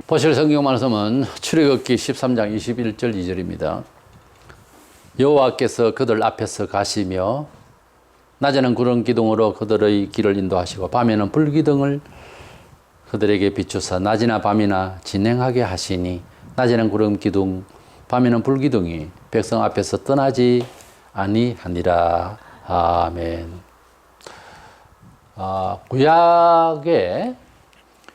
보실 성경 말씀은 출애굽기 13장 21절 2절입니다. 여호와께서 그들 앞에서 가시며 낮에는 구름 기둥으로 그들의 길을 인도하시고 밤에는 불 기둥을 그들에게 비추사 낮이나 밤이나 진행하게 하시니 낮에는 구름 기둥 밤에는 불 기둥이 백성 앞에서 떠나지 아니하니라. 아멘. 구약에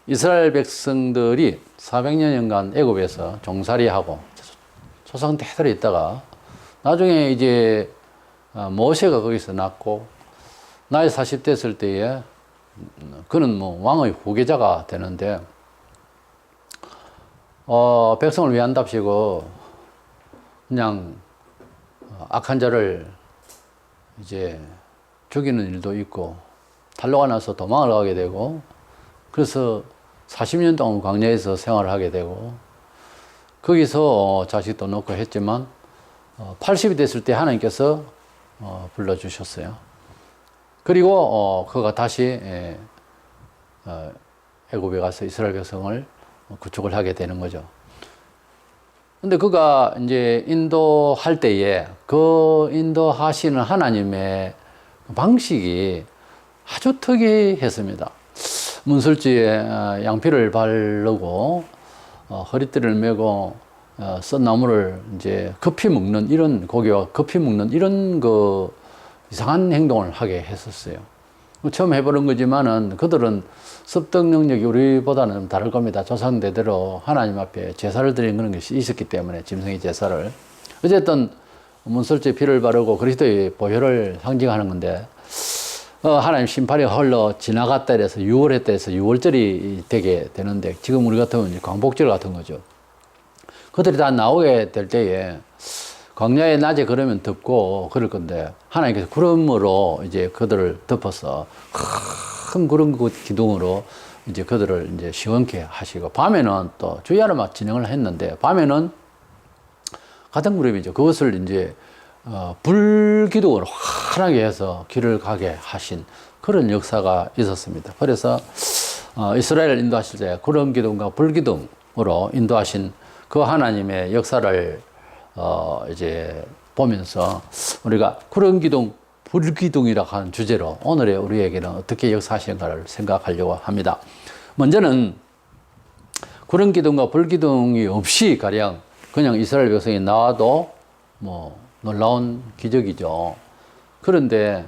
이스라엘 백성들이 400년간 애굽에서 종살이하고 조상 대대로 있다가 나중에 이제 모세가 거기서 낳고 나이 40 됐을 때에 그는 뭐 왕의 후계자가 되는데 백성을 위한답시고 그냥 악한 자를 이제 죽이는 일도 있고 탈로가 나서 도망을 가게 되고 그래서 40년 동안 광야에서 생활을 하게 되고 거기서 자식도 낳고 했지만 80이 됐을 때 하나님께서 불러주셨어요. 그리고 그가 다시 애굽에 가서 이스라엘 백성을 구축을 하게 되는 거죠. 근데 그가 이제 인도할 때에 그 인도하시는 하나님의 방식이 아주 특이했습니다. 문설주에 양피를 바르고 허리띠를 메고 썬나무를 이제 급히 먹는 이런 고기와 급히 먹는 이런 그 이상한 행동을 하게 했었어요. 처음 해보는 거지만은 그들은 습득 능력이 우리보다는 다를 겁니다. 조상대대로 하나님 앞에 제사를 드리는 그런 것이 있었기 때문에 짐승의 제사를 어쨌든 문설주에 피를 바르고 그리스도의 보혈을 상징하는 건데 하나님 심판이 흘러 지나갔다 해서 6월 했다 해서 6월절이 되게 되는데 지금 우리 같으면 광복절 같은 거죠. 그들이 다 나오게 될 때에 광야에 낮에 걸으면 덥고 그럴 건데 하나님께서 구름으로 이제 그들을 덮어서 큰 구름 기둥으로 이제 그들을 이제 시원케 하시고 밤에는 또 주야로 막 진행을 했는데 밤에는 같은 구름이죠. 그것을 이제 불기둥으로 환하게 해서 길을 가게 하신 그런 역사가 있었습니다. 그래서 이스라엘을 인도하실 때 구름 기둥과 불기둥으로 인도하신 그 하나님의 역사를 이제 보면서 우리가 구름 기둥, 불기둥이라고 하는 주제로 오늘의 우리에게는 어떻게 역사하시는가를 생각하려고 합니다. 먼저는 구름 기둥과 불기둥이 없이 가령 그냥 이스라엘 백성이 나와도 뭐 놀라운 기적이죠. 그런데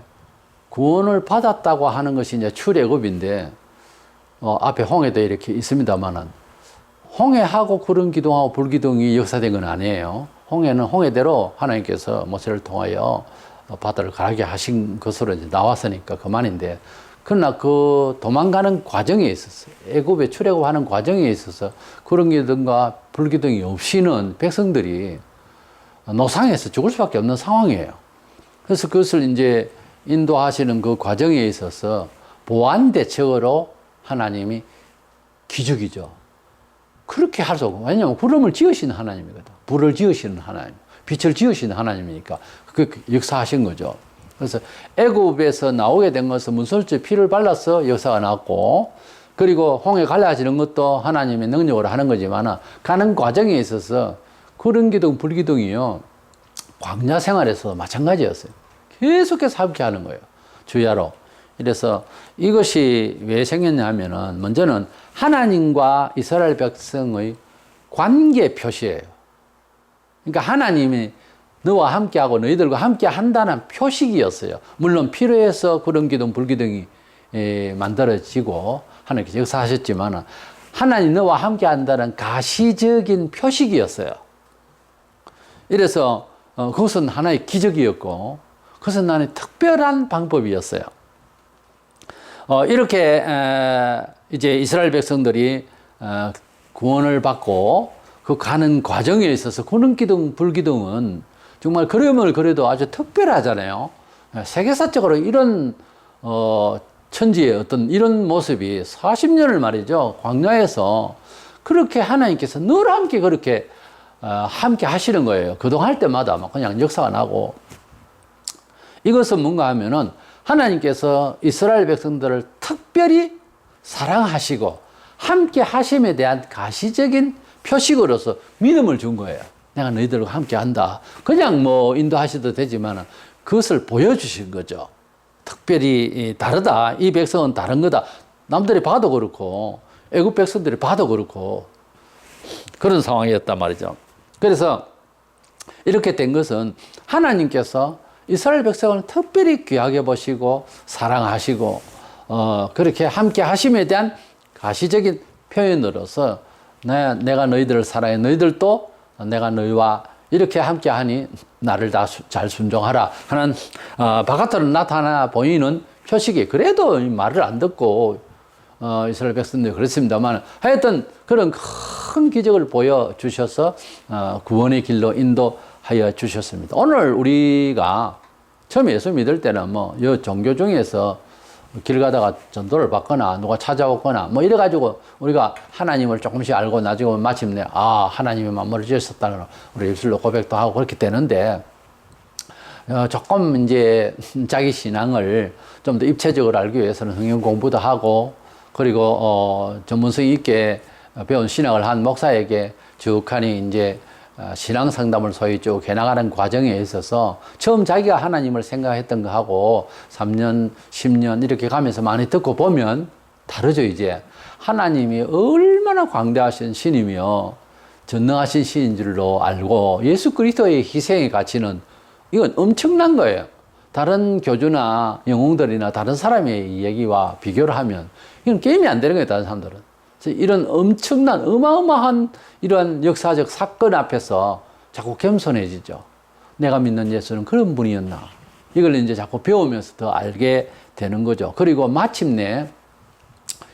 구원을 받았다고 하는 것이 이제 출애굽인데 앞에 홍해도 이렇게 있습니다만은 홍해하고 구름 기둥하고 불 기둥이 역사된 건 아니에요. 홍해는 홍해대로 하나님께서 모세를 통하여 바다를 가라게 하신 것으로 이제 나왔으니까 그만인데 그러나 그 도망가는 과정에 있었어요. 애굽에 출애굽하는 과정에 있어서 구름 기둥과 불 기둥이 없이는 백성들이 노상에서 죽을 수밖에 없는 상황이에요. 그래서 그것을 이제 인도하시는 그 과정에 있어서 보완 대책으로 하나님이 기적이죠. 그렇게 할 수 없고, 왜냐하면 구름을 지으시는 하나님이거든. 불을 지으시는 하나님, 빛을 지으시는 하나님이니까 그 역사하신 거죠. 그래서 애굽에서 나오게 된 것은 문설주에 피를 발라서 역사가 나왔고, 그리고 홍해 갈라지는 것도 하나님의 능력으로 하는 거지만 가는 과정에 있어서 구름 기둥, 불 기둥이요 광야 생활에서 마찬가지였어요. 계속해서 함께 하는 거예요. 주야로. 그래서 이것이 왜 생겼냐 하면은 먼저는 하나님과 이스라엘 백성의 관계 표시예요. 그러니까 하나님이 너와 함께하고 너희들과 함께 한다는 표식이었어요. 물론 필요해서 구름 기둥, 불 기둥이 만들어지고 하나님께서 역사하셨지만 하나님 너와 함께 한다는 가시적인 표식이었어요. 이래서 그것은 하나의 기적이었고 그것은 하나의 특별한 방법이었어요. 이렇게 이제 이스라엘 백성들이 구원을 받고 그 가는 과정에 있어서 구름 기둥, 불 기둥은 정말 그림을 그려도 아주 특별하잖아요. 세계사적으로 이런 천지의 어떤 이런 모습이 40년을 말이죠. 광야에서 그렇게 하나님께서 늘 함께 그렇게 함께 하시는 거예요. 그동안 할 때마다 막 그냥 역사가 나고 이것은 뭔가 하면은 하나님께서 이스라엘 백성들을 특별히 사랑하시고 함께 하심에 대한 가시적인 표식으로서 믿음을 준 거예요. 내가 너희들과 함께 한다. 그냥 뭐 인도하셔도 되지만 그것을 보여주신 거죠. 특별히 다르다. 이 백성은 다른 거다. 남들이 봐도 그렇고 애국 백성들이 봐도 그렇고 그런 상황이었단 말이죠. 그래서 이렇게 된 것은 하나님께서 이스라엘 백성을 특별히 귀하게 보시고 사랑하시고 그렇게 함께 하심에 대한 가시적인 표현으로서 내가 너희들을 사랑해 너희들도 내가 너희와 이렇게 함께 하니 나를 다 잘 순종하라 하는 바깥으로 나타나 보이는 표식이 그래도 말을 안 듣고 이스라엘 백성들이 그렇습니다만 하여튼 그런 큰 기적을 보여주셔서 구원의 길로 인도하여 주셨습니다. 오늘 우리가 처음 예수 믿을 때는 뭐 이 종교 중에서 길 가다가 전도를 받거나 누가 찾아오거나 뭐 이래가지고 우리가 하나님을 조금씩 알고 나중에 마침내 하나님이 만물을 지으셨다는 우리 입술로 고백도 하고 그렇게 되는데 조금 이제 자기 신앙을 좀 더 입체적으로 알기 위해서는 성경 공부도 하고 그리고 전문성 있게 배운 신학을 한 목사에게 쭉하니 이제 신앙 상담을 소위 쭉 해나가는 과정에 있어서 처음 자기가 하나님을 생각했던 거하고 3년, 10년 이렇게 가면서 많이 듣고 보면 다르죠, 이제. 하나님이 얼마나 광대하신 신이며 전능하신 신인 줄로 알고 예수 그리스도의 희생의 가치는 이건 엄청난 거예요. 다른 교주나 영웅들이나 다른 사람의 얘기와 비교를 하면 이건 게임이 안 되는 거예요, 다른 사람들은. 이런 엄청난 어마어마한 이러한 역사적 사건 앞에서 자꾸 겸손해지죠. 내가 믿는 예수는 그런 분이었나. 이걸 이제 자꾸 배우면서 더 알게 되는 거죠. 그리고 마침내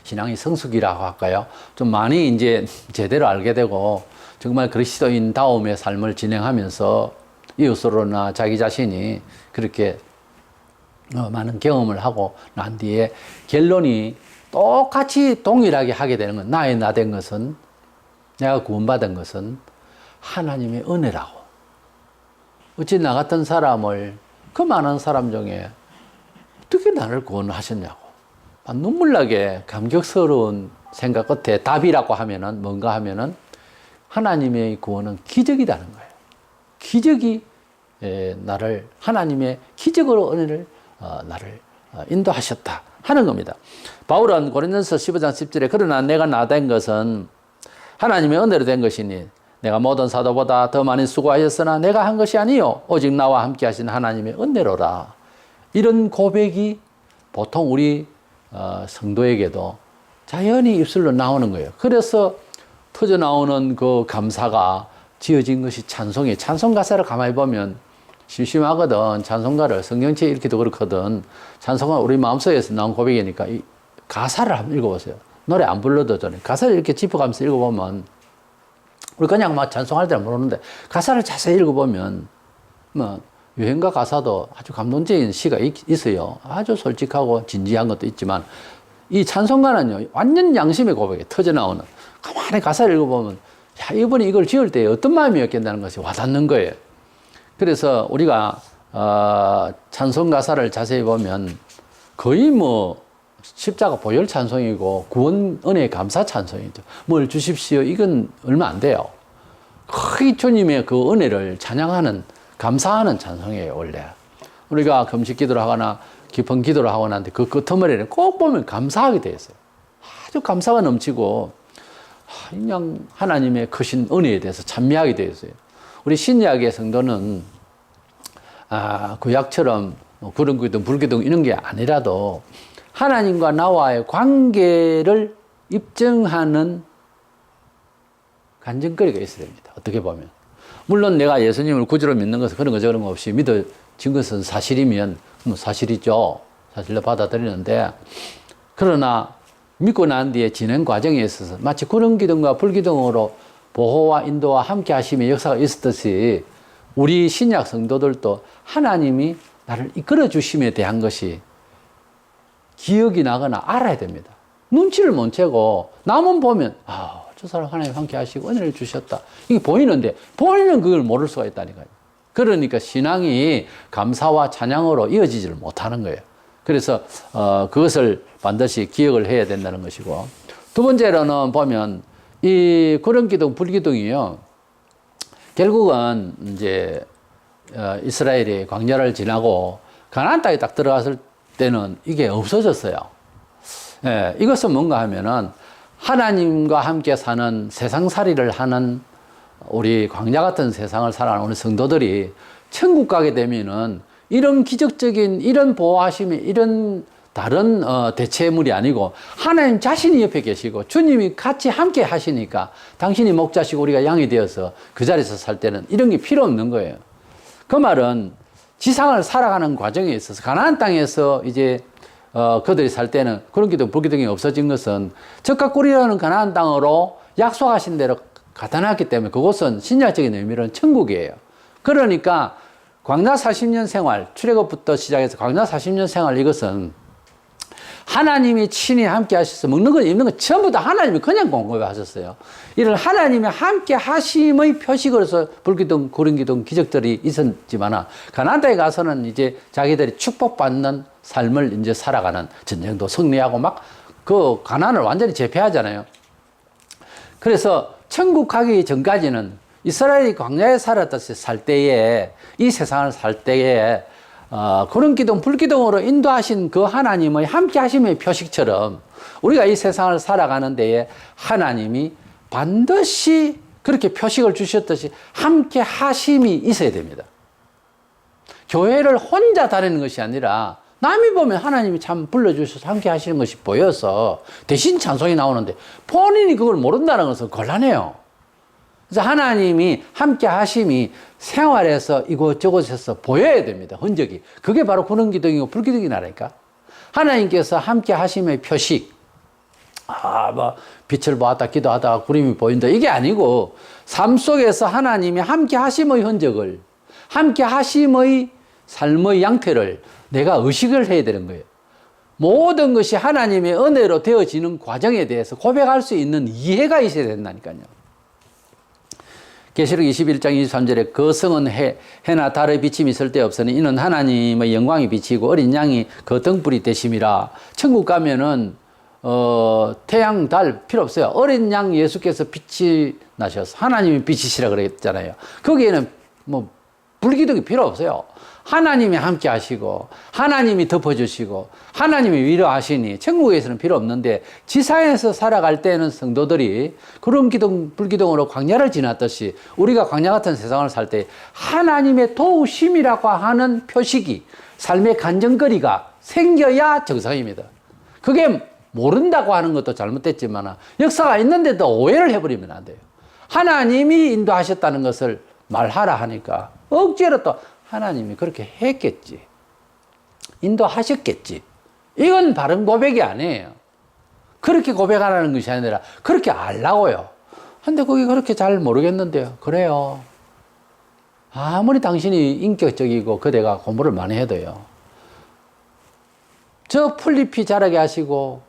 신앙의 성숙이라고 할까요? 좀 많이 이제 제대로 알게 되고 정말 그리스도인 다움의 삶을 진행하면서 이웃으로나 자기 자신이 그렇게 많은 경험을 하고 난 뒤에 결론이 똑같이 동일하게 하게 되는 건 나의 나 된 것은 내가 구원받은 것은 하나님의 은혜라고. 어찌 나 같은 사람을 그 많은 사람 중에 어떻게 나를 구원하셨냐고. 눈물나게 감격스러운 생각 끝에 답이라고 하면은 뭔가 하면은 하나님의 구원은 기적이라는 거예요. 기적이 나를 하나님의 기적으로 은혜를 나를 인도하셨다 하는 겁니다. 바울은 고린도서 15장 10절에 그러나 내가 나 된 것은 하나님의 은혜로 된 것이니 내가 모든 사도보다 더 많이 수고하였으나 내가 한 것이 아니요 오직 나와 함께 하신 하나님의 은혜로라. 이런 고백이 보통 우리 성도에게도 자연히 입술로 나오는 거예요. 그래서 터져 나오는 그 감사가 지어진 것이 찬송이에요. 찬송 가사를 가만히 보면 심심하거든. 찬송가를 성경책에 이렇게도 그렇거든. 찬송가 우리 마음속에서 나온 고백이니까 이 가사를 한번 읽어보세요. 노래 안 불러도 전에 가사를 이렇게 짚어가면서 읽어보면 우리 그냥 막 찬송할 때는 모르는데 가사를 자세히 읽어보면 뭐 유행가 가사도 아주 감동적인 시가 있어요. 아주 솔직하고 진지한 것도 있지만 이 찬송가는요 완전 양심의 고백에 터져 나오는 가만히 가사를 읽어보면 야 이분이 이걸 지을 때 어떤 마음이었겠다는 것이 와닿는 거예요. 그래서 우리가 찬송 가사를 자세히 보면 거의 뭐 십자가 보혈 찬송이고 구원 은혜의 감사 찬송이죠. 뭘 주십시오. 이건 얼마 안 돼요. 거의 주님의 그 은혜를 찬양하는 감사하는 찬송이에요. 원래 우리가 금식 기도를 하거나 깊은 기도를 하거나 하는데 그 끄트머리를 꼭 보면 감사하게 되어 있어요. 아주 감사가 넘치고 그냥 하나님의 크신 은혜에 대해서 찬미하게 되어 있어요. 우리 신약의 성도는 구약처럼 구름기둥, 불기둥 이런 게 아니라도 하나님과 나와의 관계를 입증하는 간증거리가 있어야 됩니다. 어떻게 보면. 물론 내가 예수님을 구주로 믿는 것은 그런 거 저런 거 없이 믿어진 것은 사실이면 뭐 사실이죠. 사실로 받아들이는데 그러나 믿고 난 뒤에 진행 과정에 있어서 마치 구름기둥과 불기둥으로 보호와 인도와 함께 하심의 역사가 있었듯이 우리 신약 성도들도 하나님이 나를 이끌어 주심에 대한 것이 기억이 나거나 알아야 됩니다. 눈치를 못 채고 남은 보면 저 사람 하나님 함께 하시고 은혜를 주셨다. 이게 보이는데 본인은 그걸 모를 수가 있다니까요. 그러니까 신앙이 감사와 찬양으로 이어지지를 못하는 거예요. 그래서 그것을 반드시 기억을 해야 된다는 것이고 두 번째로는 보면 이 구름기둥, 불기둥이요. 결국은 이제 이스라엘이 광야를 지나고 가나안 땅에 딱 들어갔을 때는 이게 없어졌어요. 예, 이것은 뭔가 하면은 하나님과 함께 사는 세상살이를 하는 우리 광야 같은 세상을 살아가는 우리 성도들이 천국 가게 되면은 이런 기적적인 이런 보호하심이 이런 다른 대체물이 아니고 하나님 자신이 옆에 계시고 주님이 같이 함께 하시니까 당신이 목자시고 우리가 양이 되어서 그 자리에서 살 때는 이런 게 필요 없는 거예요. 그 말은 지상을 살아가는 과정에 있어서 가나안 땅에서 이제 그들이 살 때는 그런 기둥, 불기둥이 없어진 것은 적과 꿀이라는 가나안 땅으로 약속하신 대로 갖다 놨기 때문에 그곳은 신약적인 의미로는 천국이에요. 그러니까 광야 40년 생활, 출애굽부터 시작해서 광야 40년 생활 이것은 하나님이 친히 함께 하셔서 먹는 것, 입는 것 전부 다 하나님이 그냥 공급하셨어요. 이런 하나님이 함께 하심의 표식으로서 불기둥, 구름기둥 기적들이 있었지만 가나안 땅에 가서는 이제 자기들이 축복받는 삶을 이제 살아가는 전쟁도 승리하고 막 그 가나안을 완전히 제패하잖아요. 그래서 천국 가기 전까지는 이스라엘이 광야에 살았듯이 살 때에 이 세상을 살 때에 구름기둥, 불기둥으로 인도하신 그 하나님의 함께 하심의 표식처럼 우리가 이 세상을 살아가는 데에 하나님이 반드시 그렇게 표식을 주셨듯이 함께 하심이 있어야 됩니다. 교회를 혼자 다니는 것이 아니라 남이 보면 하나님이 참 불러주셔서 함께 하시는 것이 보여서 대신 찬송이 나오는데 본인이 그걸 모른다는 것은 곤란해요. 그래서 하나님이 함께 하심이 생활에서 이곳저곳에서 보여야 됩니다. 흔적이. 그게 바로 구름기둥이고 불기둥이라니까. 하나님께서 함께 하심의 표식. 빛을 보았다 기도하다가 구름이 보인다. 이게 아니고 삶 속에서 하나님이 함께 하심의 흔적을, 함께 하심의 삶의 양태를 내가 의식을 해야 되는 거예요. 모든 것이 하나님의 은혜로 되어지는 과정에 대해서 고백할 수 있는 이해가 있어야 된다니까요. 계시록 21장 23절에 그 성은 해나 달의 비침이 쓸데없으니 이는 하나님의 영광이 비치고 어린 양이 그 등불이 되심이라. 천국 가면은 태양, 달 필요 없어요. 어린 양 예수께서 빛이 나셔서 하나님이 빛이시라 그랬잖아요. 거기에는 뭐 불기둥이 필요 없어요. 하나님이 함께 하시고 하나님이 덮어주시고 하나님이 위로하시니 천국에서는 필요 없는데 지상에서 살아갈 때는 성도들이 구름기둥, 불기둥으로 광야를 지났듯이 우리가 광야 같은 세상을 살 때 하나님의 도우심이라고 하는 표식이 삶의 간증거리가 생겨야 정상입니다. 그게 모른다고 하는 것도 잘못됐지만 역사가 있는데도 오해를 해버리면 안 돼요. 하나님이 인도하셨다는 것을 말하라 하니까 억지로 또 하나님이 그렇게 했겠지. 인도하셨겠지. 이건 바른 고백이 아니에요. 그렇게 고백하라는 것이 아니라 그렇게 알라고요. 근데 그게 그렇게 잘 모르겠는데요. 그래요. 아무리 당신이 인격적이고 그대가 공부를 많이 해도요. 저 풀잎이 자라게 하시고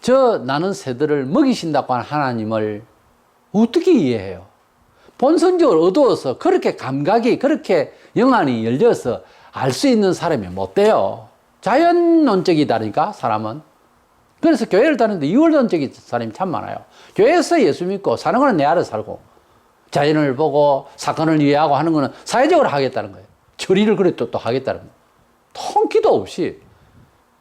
저 나는 새들을 먹이신다고 하는 하나님을 어떻게 이해해요? 본성적으로 어두워서 그렇게 감각이 그렇게 영안이 열려서 알 수 있는 사람이 못 돼요. 자연론적이다니까 사람은. 그래서 교회를 다니는데 이원론적인 사람이 참 많아요. 교회에서 예수 믿고 사는 거는 내 알아서 살고 자연을 보고 사건을 이해하고 하는 거는 사회적으로 하겠다는 거예요. 처리를 그래 또 하겠다는 거예요. 통기도 없이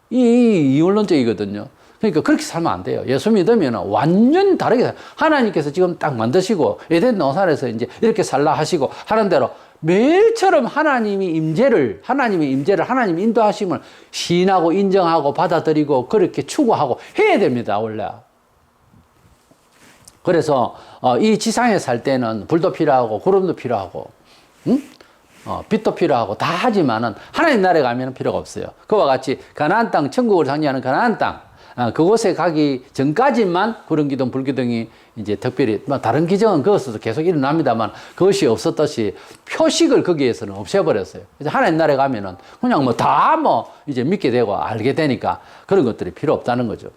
이원론적이거든요. 그러니까 그렇게 살면 안 돼요. 예수 믿으면 완전 다르게 살아요. 하나님께서 지금 딱 만드시고 에덴 동산에서 이제 이렇게 살라 하시고 하는 대로 매일처럼 하나님의 임재를 하나님이 인도하심을 시인하고 인정하고 받아들이고 그렇게 추구하고 해야 됩니다. 원래. 그래서 이 지상에 살 때는 불도 필요하고 구름도 필요하고 빛도 필요하고 다 하지만은 하나님 나라에 가면 필요가 없어요. 그와 같이 가나안 땅, 천국을 상징하는 가나안 땅, 그곳에 가기 전까지만 구름기둥, 불기둥이 이제 특별히 다른 기적은 그것도 계속 일어납니다만 그것이 없었듯이 표식을 거기에서는 없애버렸어요. 그래서 하나님 나라에 가면은 그냥 이제 믿게 되고 알게 되니까 그런 것들이 필요 없다는 거죠.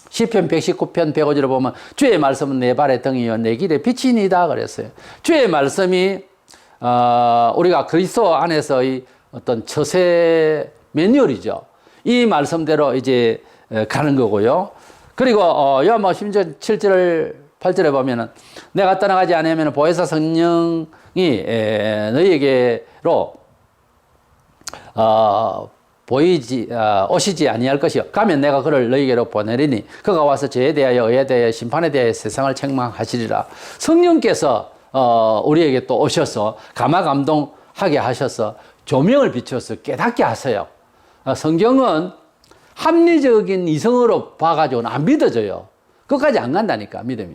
시편 119편 105절에 보면 주의 말씀은 내 발의 등이요 내 길의 빛이니이다 그랬어요. 주의 말씀이 우리가 그리스도 안에서의 어떤 처세 매뉴얼이죠. 이 말씀대로 이제 가는 거고요. 그리고 뭐 심지어 7절 8절에 보면은 내가 떠나가지 않으면 보혜사 성령이 너희에게로 오시지 아니할 것이요 가면 내가 그를 너희에게로 보내리니 그가 와서 죄에 대하여 의에 대하여 심판에 대하여 세상을 책망하시리라. 성령께서 우리에게 또 오셔서 감화감동하게 하셔서 조명을 비춰서 깨닫게 하세요. 성경은 합리적인 이성으로 봐가지고는 안 믿어져요. 끝까지 안 간다니까 믿음이.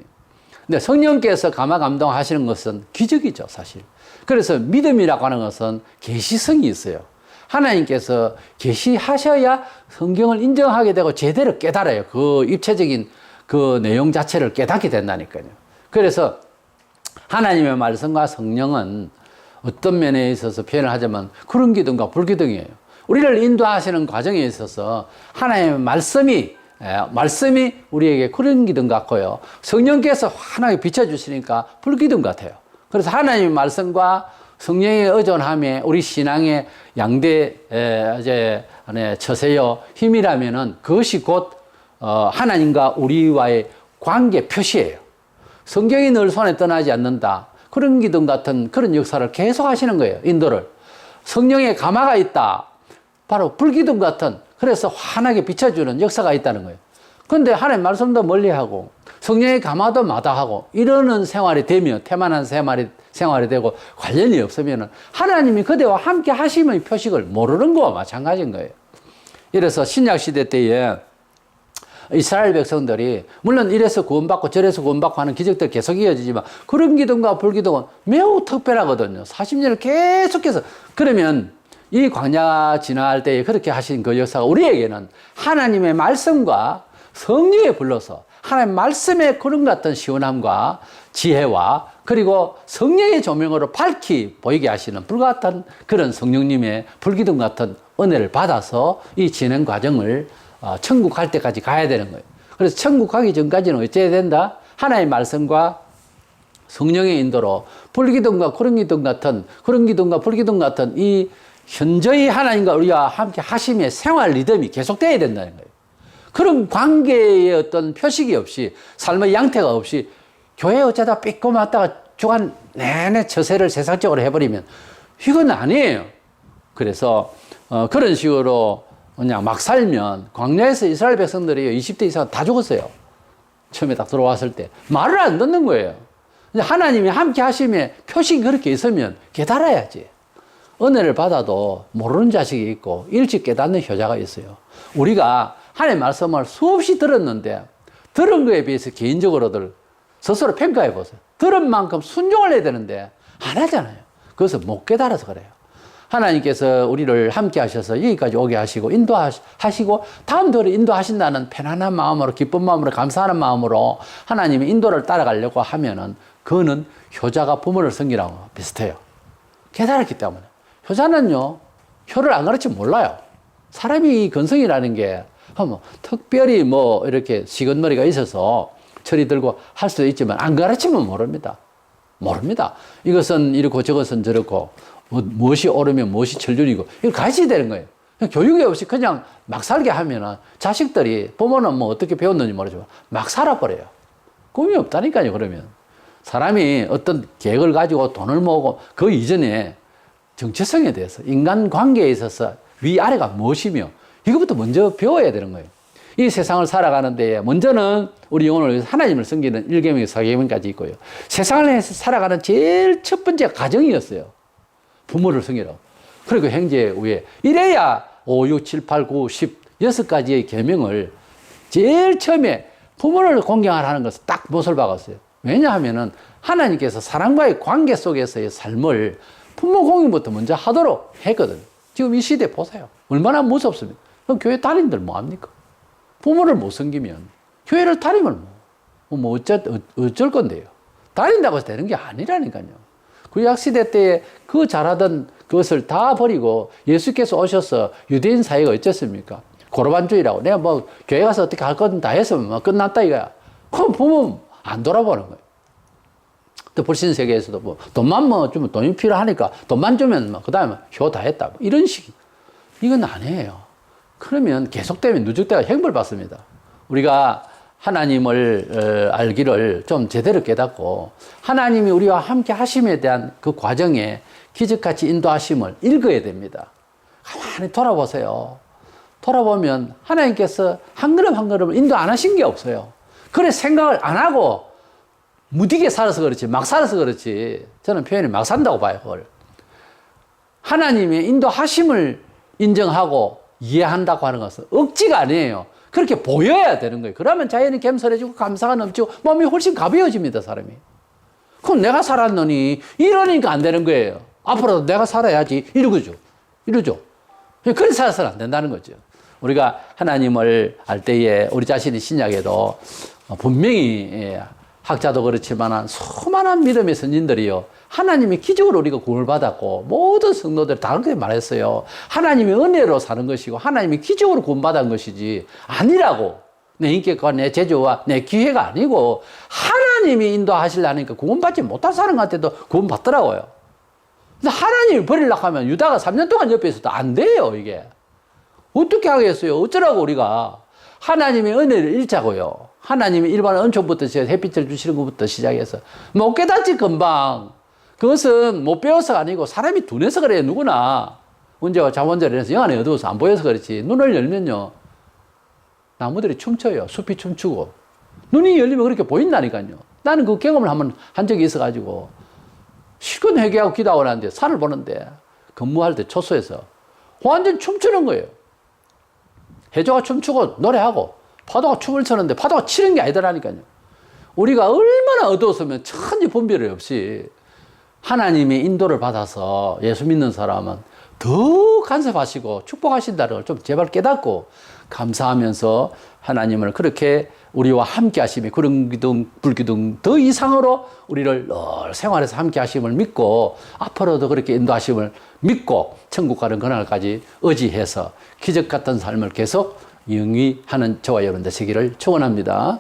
근데 성령께서 감화감동하시는 것은 기적이죠, 사실. 그래서 믿음이라고 하는 것은 계시성이 있어요. 하나님께서 계시하셔야 성경을 인정하게 되고 제대로 깨달아요. 그 입체적인 그 내용 자체를 깨닫게 된다니까요. 그래서 하나님의 말씀과 성령은 어떤 면에 있어서 표현을 하자면 구름 기둥과 불 기둥이에요. 우리를 인도하시는 과정에 있어서 하나님의 말씀이 우리에게 구름 기둥 같고요. 성령께서 환하게 비춰주시니까 불 기둥 같아요. 그래서 하나님의 말씀과 성령의 의존함에 우리 신앙의 양대 처세요 힘이라면은 그것이 곧 하나님과 우리와의 관계 표시예요. 성경이 늘 손에 떠나지 않는다. 그런 기둥 같은 그런 역사를 계속 하시는 거예요. 인도를. 성령의 감화가 있다. 바로 불기둥 같은 그래서 환하게 비춰주는 역사가 있다는 거예요. 그런데 하나님 말씀도 멀리하고 성령의 감화도 마다하고 이러는 생활이 되면 태만한 생활이 되고 관련이 없으면 하나님이 그대와 함께 하심의 표식을 모르는 거와 마찬가지인 거예요. 이래서 신약시대 때에 이스라엘 백성들이 물론 이래서 구원받고 저래서 구원받고 하는 기적들 계속 이어지지만 구름 기둥과 불 기둥은 매우 특별하거든요. 40년을 계속해서 그러면 이 광야 지날 때에 그렇게 하신 그 역사가 우리에게는 하나님의 말씀과 성령에 불러서 하나님 말씀의 구름 같은 시원함과 지혜와 그리고 성령의 조명으로 밝히 보이게 하시는 불같은 그런 성령님의 불기둥 같은 은혜를 받아서 이 진행 과정을 천국 갈 때까지 가야 되는 거예요. 그래서 천국 가기 전까지는 어째야 된다? 하나님의 말씀과 성령의 인도로 불기둥과 구름기둥 같은 구름기둥과 불기둥 같은 이 현저히 하나님과 우리와 함께 하심의 생활 리듬이 계속돼야 된다는 거예요. 그런 관계의 어떤 표식이 없이 삶의 양태가 없이 교회 어쩌다 삐꼬 맞다가 주간 내내 처세를 세상적으로 해버리면 이건 아니에요. 그래서 그런 식으로 그냥 막 살면 광야에서 이스라엘 백성들이 20대 이상 다 죽었어요. 처음에 딱 들어왔을 때 말을 안 듣는 거예요. 하나님이 함께 하심에 표식이 그렇게 있으면 깨달아야지. 은혜를 받아도 모르는 자식이 있고 일찍 깨닫는 효자가 있어요. 우리가 하나님의 말씀을 수없이 들었는데 들은 거에 비해서 개인적으로들 스스로 평가해 보세요. 들은 만큼 순종을 해야 되는데 안 하잖아요. 그래서 못 깨달아서 그래요. 하나님께서 우리를 함께 하셔서 여기까지 오게 하시고 인도하시고 다음 들에 인도하신다는 편안한 마음으로 기쁜 마음으로 감사하는 마음으로 하나님의 인도를 따라가려고 하면은 그거는 효자가 부모를 섬기라고 비슷해요. 깨달았기 때문에. 효자는요, 효를 안 가르치면 몰라요. 사람이 건성이라는 게, 특별히 이렇게 시건머리가 있어서 철이 들고 할 수도 있지만, 안 가르치면 모릅니다. 모릅니다. 이것은 이렇고 저것은 저렇고, 무엇이 옳으면 무엇이 절륜이고, 이걸 가르쳐야 되는 거예요. 교육이 없이 그냥 막 살게 하면은 자식들이, 부모는 어떻게 배웠는지 모르지만, 막 살아버려요. 꿈이 없다니까요, 그러면. 사람이 어떤 계획을 가지고 돈을 모으고, 그 이전에 정체성에 대해서 인간 관계에 있어서 위아래가 무엇이며 이것부터 먼저 배워야 되는 거예요. 이 세상을 살아가는 데에 먼저는 우리 영혼을 위해서 하나님을 섬기는 1계명에서 4계명까지 있고요. 세상을 살아가는 제일 첫 번째 가정이었어요. 부모를 섬기라고. 그리고 형제 위에 이래야 5, 6, 7, 8, 9, 10 6가지의 계명을 제일 처음에 부모를 공경하라는 것을 딱 못을 박았어요. 왜냐하면은 하나님께서 사람과의 관계 속에서의 삶을 부모 공경부터 먼저 하도록 했거든요. 지금 이 시대 보세요. 얼마나 무섭습니까? 그럼 교회 담임들 뭐합니까? 부모를 못 섬기면 교회를 다니면 어쩔 건데요. 다닌다고 해서 되는 게 아니라니까요. 구약시대 때에 그 잘하던 그것을 다 버리고 예수께서 오셔서 유대인 사회가 어쨌습니까? 고르반주의라고. 내가 교회 가서 어떻게 할 거든 다 했으면 끝났다 이거야. 그럼 부모 안 돌아보는 거예요. 또 불신 세계에서도 돈만 주면 돈이 필요하니까 돈만 주면 그 다음에 효 다 했다. 이런 식. 이건 아니에요. 그러면 계속되면 누적대가 형벌 받습니다. 우리가 하나님을 알기를 좀 제대로 깨닫고 하나님이 우리와 함께 하심에 대한 그 과정에 기적같이 인도하심을 읽어야 됩니다. 가만히 돌아보세요. 돌아보면 하나님께서 한 걸음 한 걸음을 인도 안 하신 게 없어요. 그래 생각을 안 하고 무디게 살아서 그렇지, 막 살아서 그렇지. 저는 표현이 막 산다고 봐요, 그걸. 하나님의 인도하심을 인정하고 이해한다고 하는 것은 억지가 아니에요. 그렇게 보여야 되는 거예요. 그러면 자연이 겸손해지고 감사가 넘치고 몸이 훨씬 가벼워집니다, 사람이. 그럼 내가 살았느니 이러니까 안 되는 거예요. 앞으로도 내가 살아야지 이러죠. 이러죠. 그래서 살아서는 안 된다는 거죠. 우리가 하나님을 알 때에 우리 자신이 신약에도 분명히 학자도 그렇지만 수많은 믿음의 선진들이요. 하나님의 기적으로 우리가 구원을 받았고 모든 성도들 다 그렇게 말했어요. 하나님의 은혜로 사는 것이고 하나님의 기적으로 구원받은 것이지 아니라고. 내 인격과 내 재주와 내 기회가 아니고 하나님이 인도하시려니까 구원받지 못한 사람한테도 구원받더라고요. 근데 하나님이 버리려고 하면 유다가 3년 동안 옆에 있어도 안 돼요, 이게. 어떻게 하겠어요? 어쩌라고 우리가. 하나님의 은혜를 잃자고요. 하나님이 일반 은총부터 햇빛을 주시는 것부터 시작해서 못 깨닫지 금방. 그것은 못 배워서가 아니고 사람이 둔해서 그래요, 누구나. 문제와 자본절에 해서 영 안에 어두워서 안 보여서 그렇지. 눈을 열면요, 나무들이 춤춰요. 숲이 춤추고. 눈이 열리면 그렇게 보인다니까요. 나는 그 경험을 한번 한 적이 있어가지고 실컷 회개하고 기도하고 나는데 산을 보는데 근무할 때 초소에서 완전 춤추는 거예요. 해조가 춤추고 노래하고 파도가 춤을 추는데 파도가 치는 게 아니더라니까요. 우리가 얼마나 어두웠으면 천지 분별이 없이 하나님의 인도를 받아서 예수 믿는 사람은 더 간섭하시고 축복하신다는 걸 좀 제발 깨닫고 감사하면서 하나님을 그렇게 우리와 함께 하심이 구름 기둥, 불 기둥 더 이상으로 우리를 늘 생활에서 함께 하심을 믿고 앞으로도 그렇게 인도하심을 믿고 천국 가는 그날까지 의지해서 기적 같은 삶을 계속 영위하는 저와 여러분 되시기를 축원합니다.